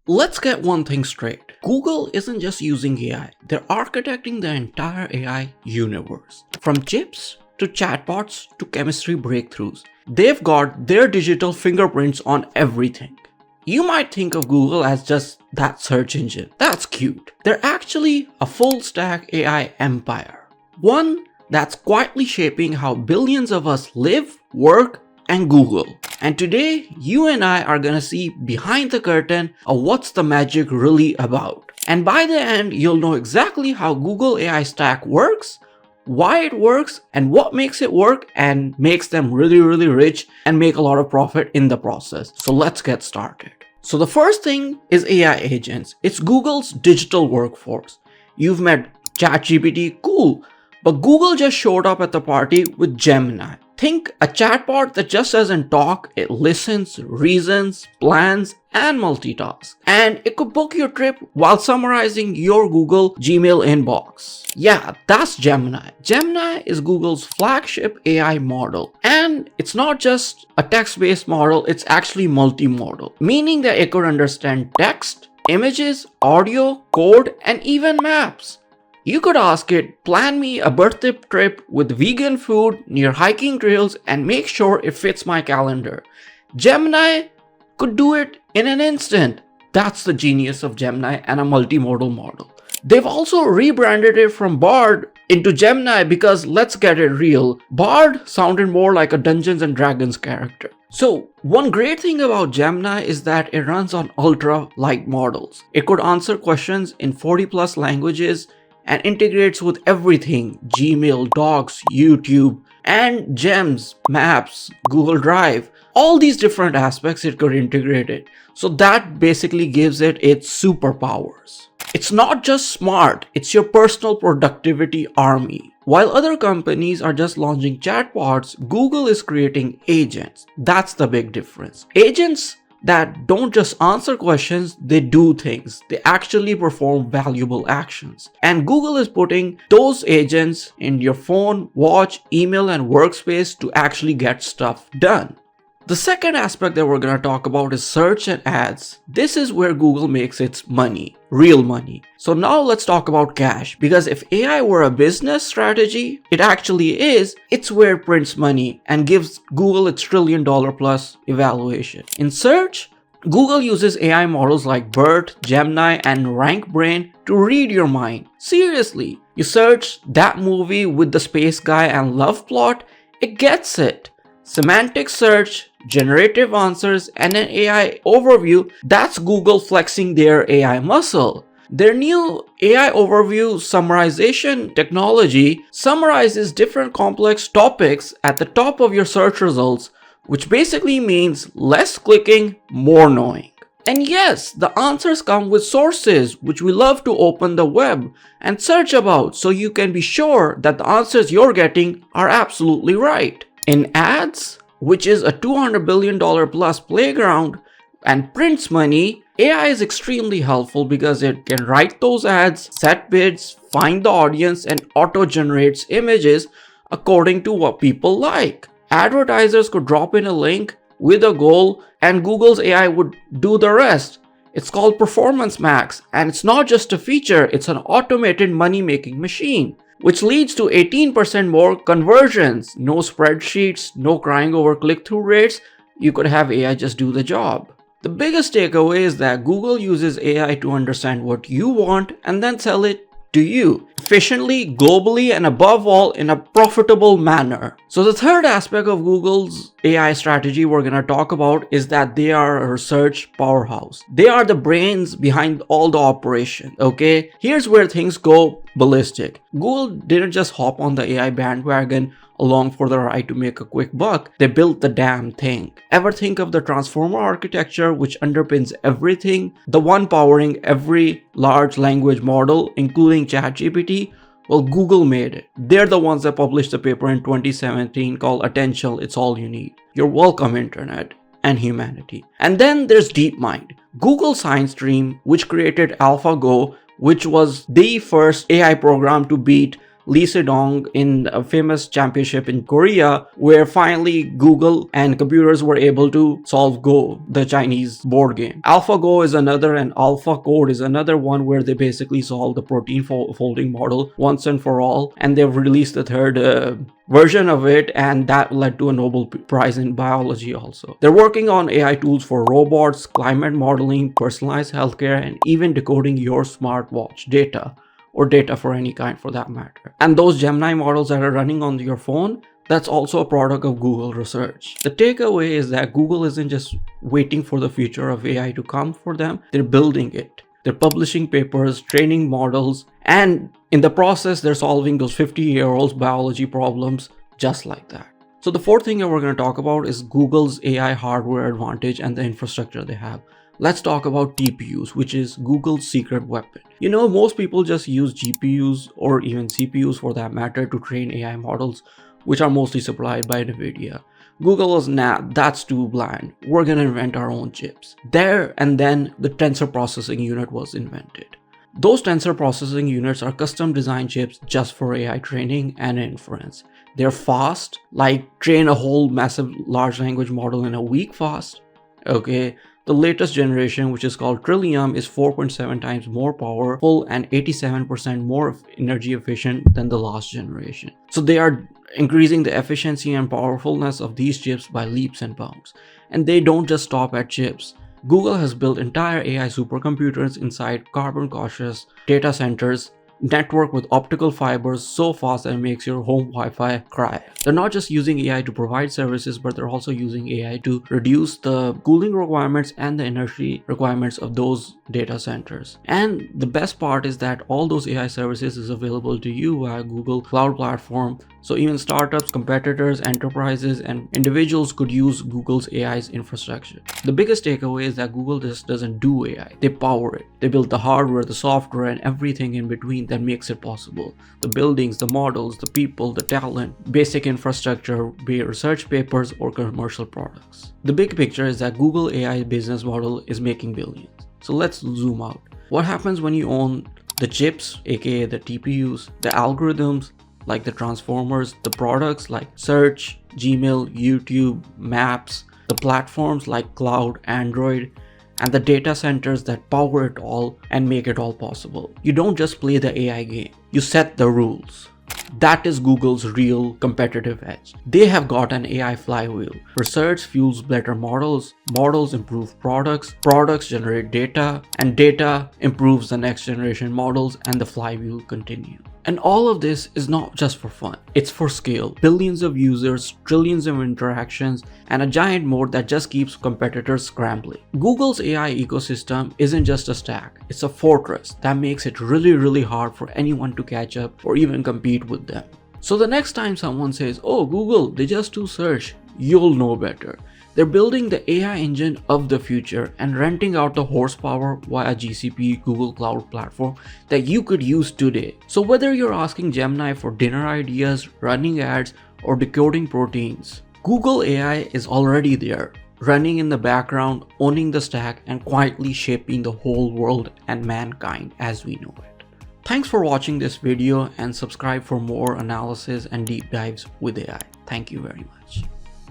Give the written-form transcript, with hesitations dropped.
Let's get one thing straight. Google isn't just using AI, they're architecting the entire AI universe. From chips to chatbots to chemistry breakthroughs, they've got their digital fingerprints on everything. You might think of Google as just that search engine. That's cute. They're actually a full stack AI empire. One that's quietly shaping how billions of us live, work, and Google. And today, you and I are gonna see behind the curtain of what's the magic really about. And by the end, you'll know exactly how Google AI stack works, why it works, and what makes it work and makes them really rich and make a lot of profit in the process. So let's get started. So the first thing is AI agents. It's Google's digital workforce. You've met ChatGPT, cool, but Google just showed up at the party with Gemini. Think a chatbot that just doesn't talk, it listens, reasons, plans, and multitasks. And it could book your trip while summarizing your Google Gmail inbox. Yeah, that's Gemini. Gemini is Google's flagship AI model. And it's not just a text-based model, it's actually multimodal, meaning that it could understand text, images, audio, code, and even maps. You could ask it, plan me a birthday trip with vegan food near hiking trails and make sure it fits my calendar. Gemini could do it in an instant. That's the genius of Gemini and a multimodal model. They've also rebranded it from Bard into Gemini because let's get it real, Bard sounded more like a Dungeons and Dragons character. So one great thing about Gemini is that it runs on ultra light models. It could answer questions in 40 plus languages and integrates with everything: Gmail, Docs, YouTube, and Gems, Maps, Google Drive. All these different aspects it could integrate it. So that basically gives it its superpowers. It's not just smart, it's your personal productivity army. While other companies are just launching chatbots, Google is creating agents. That's the big difference. Agents that don't just answer questions, they do things. They actually perform valuable actions. And Google is putting those agents in your phone, watch, email, and workspace to actually get stuff done. The second aspect that we're going to talk about is search and ads. This is where Google makes its money, real money. So now let's talk about cash, because if AI were a business strategy, it actually is. It's where it prints money and gives Google its $1 trillion plus evaluation. In search, Google uses AI models like BERT, Gemini, and RankBrain to read your mind. Seriously, you search that movie with the space guy and love plot, it gets it. Semantic search, generative answers, and an AI overview, that's Google flexing their AI muscle. Their new AI overview summarization technology summarizes different complex topics at the top of your search results, which basically means less clicking, more knowing. And yes, the answers come with sources, which we love to open the web and search about, so you can be sure that the answers you're getting are absolutely right. In ads, which is a $200 billion plus playground and prints money, AI is extremely helpful because it can write those ads, set bids, find the audience, and auto-generates images according to what people like. Advertisers could drop in a link with a goal and Google's AI would do the rest. It's called Performance Max, and it's not just a feature, it's an automated money-making machine, which leads to 18% more conversions. No spreadsheets, no crying over click-through rates. You could have AI just do the job. The biggest takeaway is that Google uses AI to understand what you want and then sell it to you efficiently, globally, and above all in a profitable manner. So the third aspect of Google's AI strategy we're going to talk about is that they are a research powerhouse. They are the brains behind all the operation, okay? Here's where things go ballistic. Google didn't just hop on the AI bandwagon along for the ride to make a quick buck. They built the damn thing. Ever think of the transformer architecture which underpins everything? The one powering every large language model, including ChatGPT? Well, Google made it. They're the ones that published a paper in 2017 called Attention, It's All You Need. You're welcome, Internet and humanity. And then there's DeepMind, Google Science Stream, which created AlphaGo, which was the first AI program to beat Lee Sedong in a famous championship in Korea, where finally Google and computers were able to solve Go, the Chinese board game. AlphaGo is another, and AlphaCode is another one where they basically solve the protein folding model once and for all, and they've released the third version of it, and that led to a Nobel Prize in biology also. They're working on AI tools for robots, climate modeling, personalized healthcare, and even decoding your smartwatch data, or data for any kind for that matter. And those Gemini models that are running on your phone, that's also a product of Google research. The takeaway is that Google isn't just waiting for the future of AI to come for them, they're building it. They're publishing papers, training models, and in the process, they're solving those 50-year-old biology problems just like that. So the fourth thing that we're going to talk about is Google's AI hardware advantage and the infrastructure they have. Let's talk about TPUs, which is Google's secret weapon. You know, most people just use GPUs or even CPUs for that matter to train AI models, which are mostly supplied by NVIDIA. Google was, nah, that's too bland. We're gonna invent our own chips. There and then the tensor processing unit was invented. Those tensor processing units are custom designed chips just for AI training and inference. They're fast, like train a whole massive large language model in a week fast. Okay, the latest generation, which is called Trillium, is 4.7 times more powerful and 87% more energy efficient than the last generation. So they are increasing the efficiency and powerfulness of these chips by leaps and bounds. And they don't just stop at chips. Google has built entire AI supercomputers inside carbon-cautious data centers, network with optical fibers so fast that it makes your home Wi-Fi cry. They're not just using AI to provide services, but they're also using AI to reduce the cooling requirements and the energy requirements of those data centers. And the best part is that all those AI services is available to you via Google Cloud Platform. So even startups, competitors, enterprises, and individuals could use Google's AI's infrastructure. The biggest takeaway is that Google just doesn't do AI, they power it. They build the hardware, the software, and everything in between that makes it possible. The buildings, the models, the people, the talent, basic infrastructure, be it research papers or commercial products. The big picture is that Google AI business model is making billions. So let's zoom out. What happens when you own the chips, aka the TPUs, the algorithms, like the transformers, the products like search, Gmail, YouTube, Maps, the platforms like cloud, Android, and the data centers that power it all and make it all possible. You don't just play the AI game, you set the rules. That is Google's real competitive edge. They have got an AI flywheel. Research fuels better models, models improve products, products generate data, and data improves the next generation models, and the flywheel continues. And all of this is not just for fun, it's for scale. Billions of users, trillions of interactions, and a giant moat that just keeps competitors scrambling. Google's AI ecosystem isn't just a stack, it's a fortress that makes it really hard for anyone to catch up or even compete with them. So the next time someone says, oh Google, they just do search, you'll know better. They're building the AI engine of the future and renting out the horsepower via GCP, Google Cloud Platform, that you could use today. So whether you're asking Gemini for dinner ideas, running ads, or decoding proteins, Google AI is already there, running in the background, owning the stack, and quietly shaping the whole world and mankind as we know it. Thanks for watching this video, and subscribe for more analysis and deep dives with AI. Thank you very much.